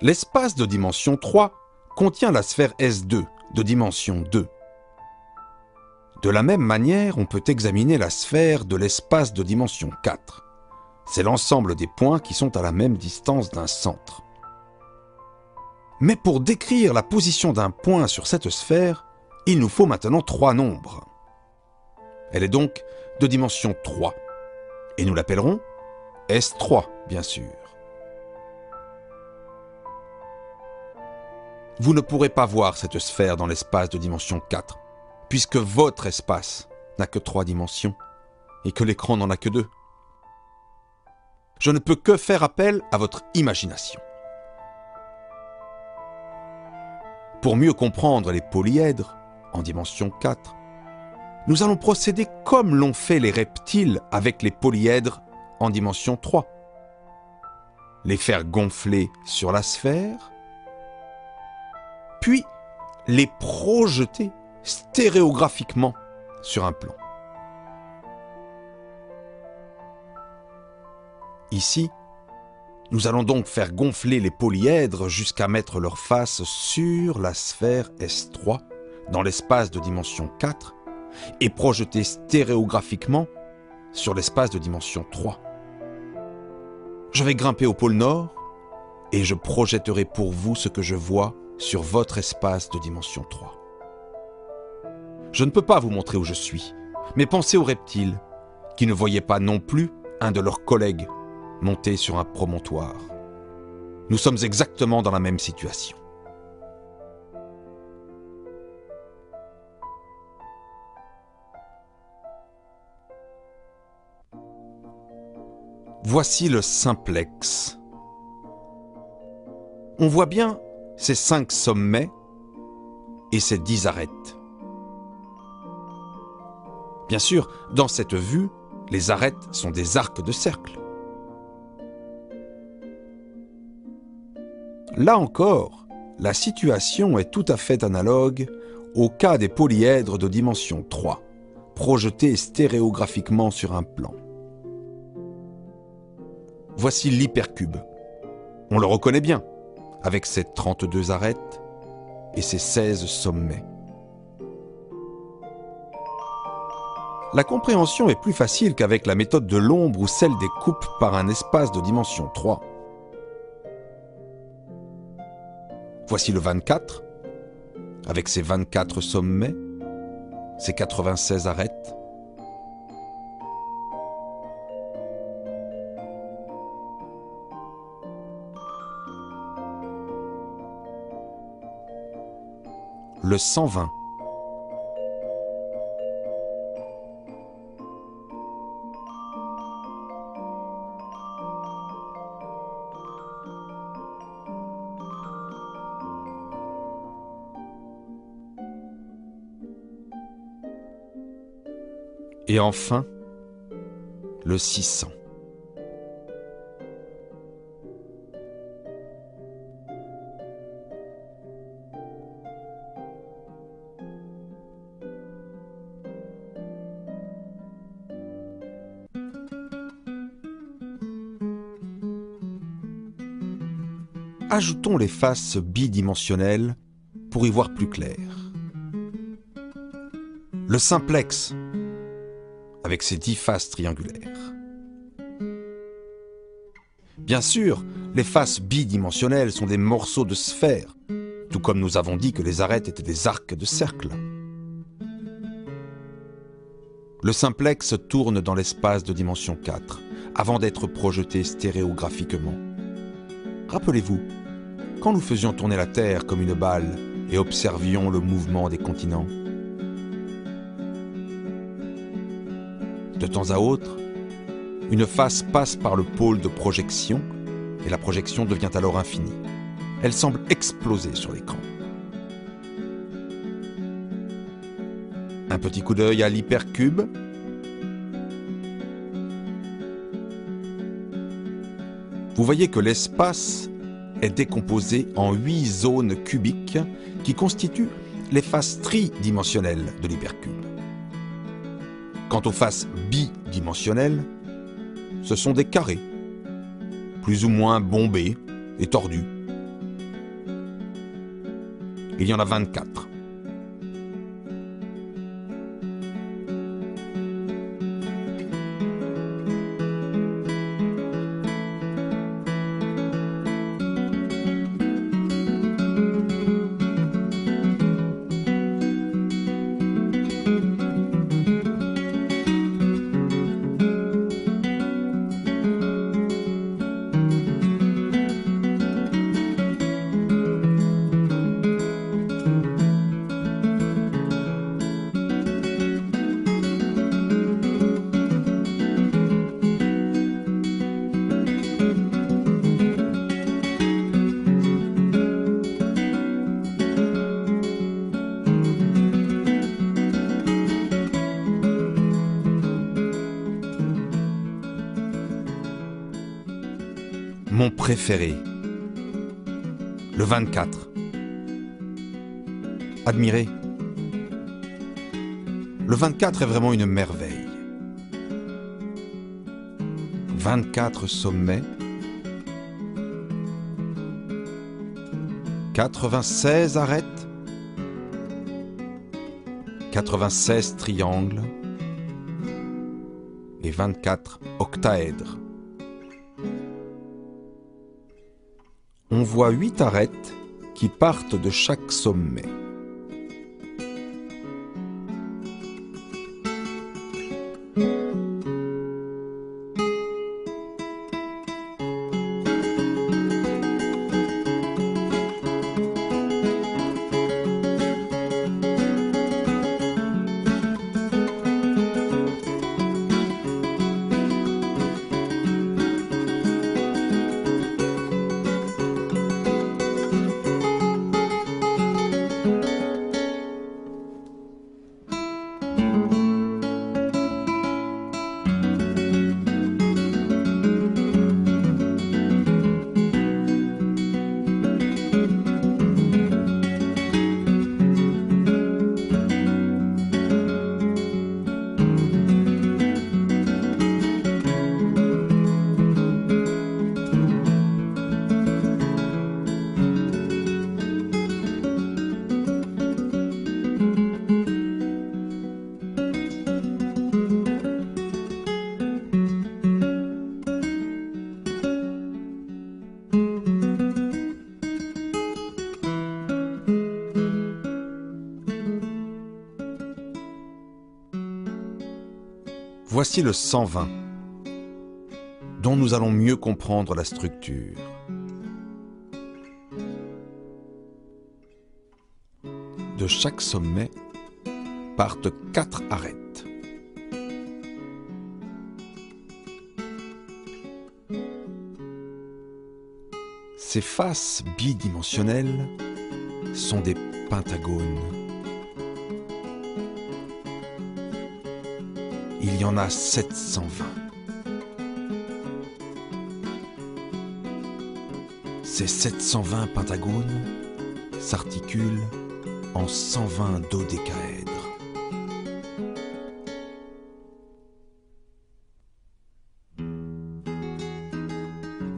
L'espace de dimension 3 contient la sphère S2 de dimension 2. De la même manière, on peut examiner la sphère de l'espace de dimension 4. C'est l'ensemble des points qui sont à la même distance d'un centre. Mais pour décrire la position d'un point sur cette sphère, il nous faut maintenant 3 nombres. Elle est donc de dimension 3, et nous l'appellerons S3, bien sûr. Vous ne pourrez pas voir cette sphère dans l'espace de dimension 4, puisque votre espace n'a que 3 dimensions, et que l'écran n'en a que 2. Je ne peux que faire appel à votre imagination. Pour mieux comprendre les polyèdres, en dimension 4, nous allons procéder comme l'ont fait les reptiles avec les polyèdres en dimension 3. Les faire gonfler sur la sphère, puis les projeter stéréographiquement sur un plan. Ici, nous allons donc faire gonfler les polyèdres jusqu'à mettre leur face sur la sphère S3 dans l'espace de dimension 4 et projeter stéréographiquement sur l'espace de dimension 3. Je vais grimper au pôle Nord et je projetterai pour vous ce que je vois sur votre espace de dimension 3. Je ne peux pas vous montrer où je suis, mais pensez aux reptiles qui ne voyaient pas non plus un de leurs collègues monter sur un promontoire. Nous sommes exactement dans la même situation. Voici le simplex. On voit bien ces 5 sommets et ces 10 arêtes. Bien sûr, dans cette vue, les arêtes sont des arcs de cercle. Là encore, la situation est tout à fait analogue au cas des polyèdres de dimension 3, projetés stéréographiquement sur un plan. Voici l'hypercube. On le reconnaît bien, avec ses 32 arêtes et ses 16 sommets. La compréhension est plus facile qu'avec la méthode de l'ombre ou celle des coupes par un espace de dimension 3. Voici le 24, avec ses 24 sommets, ses 96 arêtes. Le 120. Et enfin, le 600. Ajoutons les faces bidimensionnelles pour y voir plus clair. Le simplex, avec ses 10 faces triangulaires. Bien sûr, les faces bidimensionnelles sont des morceaux de sphère, tout comme nous avons dit que les arêtes étaient des arcs de cercle. Le simplex tourne dans l'espace de dimension 4, avant d'être projeté stéréographiquement. Rappelez-vous, quand nous faisions tourner la Terre comme une balle et observions le mouvement des continents. De temps à autre, une face passe par le pôle de projection et la projection devient alors infinie. Elle semble exploser sur l'écran. Un petit coup d'œil à l'hypercube. Vous voyez que l'espace est décomposé en 8 zones cubiques qui constituent les faces tridimensionnelles de l'hypercube. Quant aux faces bidimensionnelles, ce sont des carrés, plus ou moins bombés et tordus, Il y en a 24. Mon préféré, le 24. Admirez, le 24 est vraiment une merveille. 24 sommets, 96 arêtes, 96 triangles et 24 octaèdres. On voit 8 arêtes qui partent de chaque sommet. Voici le 120, dont nous allons mieux comprendre la structure. De chaque sommet partent 4 arêtes. Ces faces bidimensionnelles sont des pentagones. Il y en a 720. Ces 720 pentagones s'articulent en 120 dodécaèdres.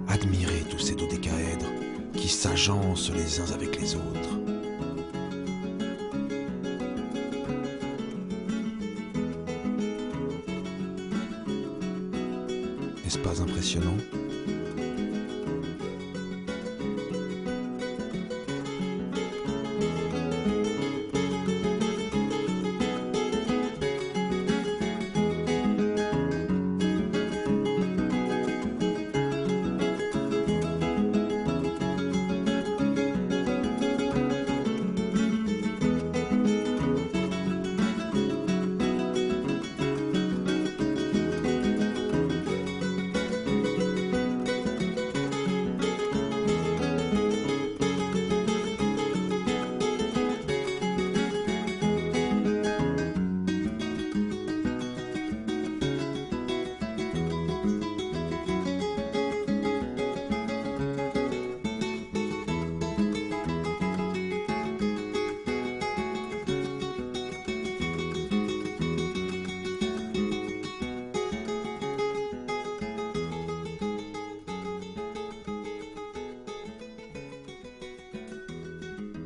Admirez tous ces dodécaèdres qui s'agencent les uns avec les autres. N'est-ce pas impressionnant ?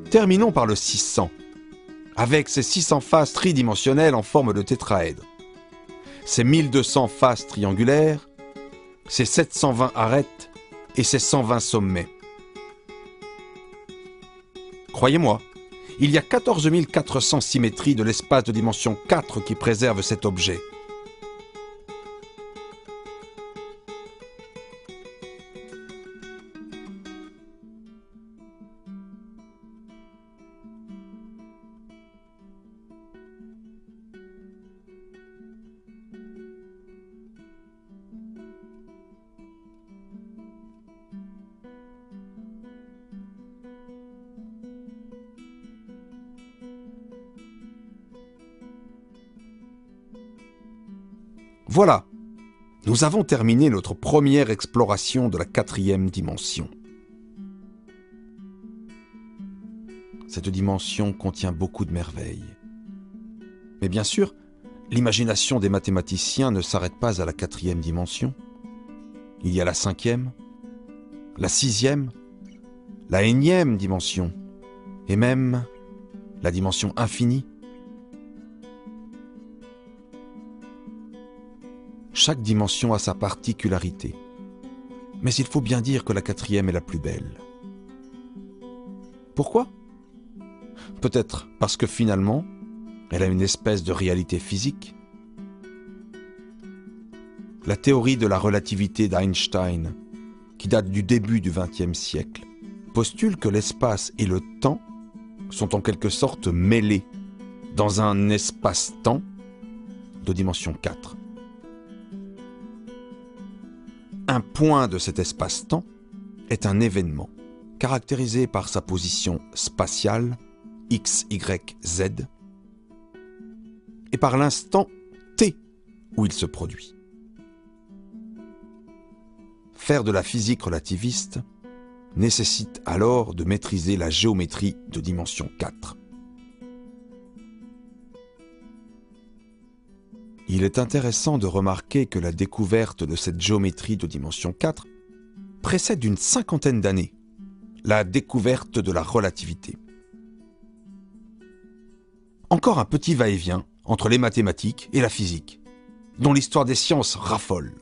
Terminons par le 600, avec ses 600 faces tridimensionnelles en forme de tétraèdre, ses 1200 faces triangulaires, ses 720 arêtes et ses 120 sommets. Croyez-moi, il y a 14 400 symétries de l'espace de dimension 4 qui préservent cet objet. Voilà, nous avons terminé notre première exploration de la 4e dimension. Cette dimension contient beaucoup de merveilles. Mais bien sûr, l'imagination des mathématiciens ne s'arrête pas à la 4e dimension. Il y a la 5e, la 6e, la 1e dimension, et même la dimension infinie. Chaque dimension a sa particularité, mais il faut bien dire que la 4e est la plus belle. Pourquoi ? Peut-être parce que finalement, elle a une espèce de réalité physique. La théorie de la relativité d'Einstein, qui date du début du XXe siècle, postule que l'espace et le temps sont en quelque sorte mêlés dans un espace-temps de dimension 4. Un point de cet espace-temps est un événement caractérisé par sa position spatiale x, y, z et par l'instant t où il se produit. Faire de la physique relativiste nécessite alors de maîtriser la géométrie de dimension 4. Il est intéressant de remarquer que la découverte de cette géométrie de dimension 4 précède d'une 50aine d'années la découverte de la relativité. Encore un petit va-et-vient entre les mathématiques et la physique, dont l'histoire des sciences raffole.